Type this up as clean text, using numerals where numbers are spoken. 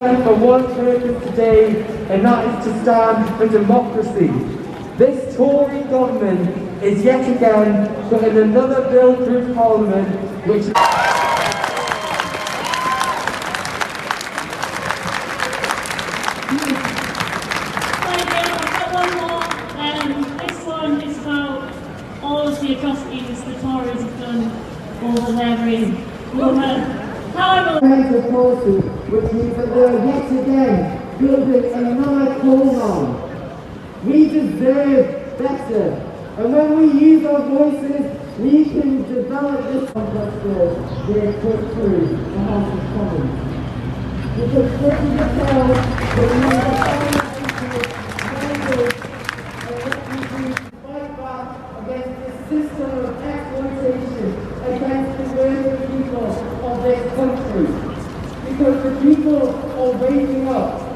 For one purpose today, and that is to stand for democracy. This Tory government is yet again putting another bill through Parliament which is... This one is about all of the atrocities the Tories have done over their reign. However, policy, which means that they are yet again building another coal mine. We deserve better, and when we use our voices, we can develop this complex bill we have put through the House of Commons. Because this is a bill that we need to fight back against this system of exploitation, against the working people of this country. Because the people are waking up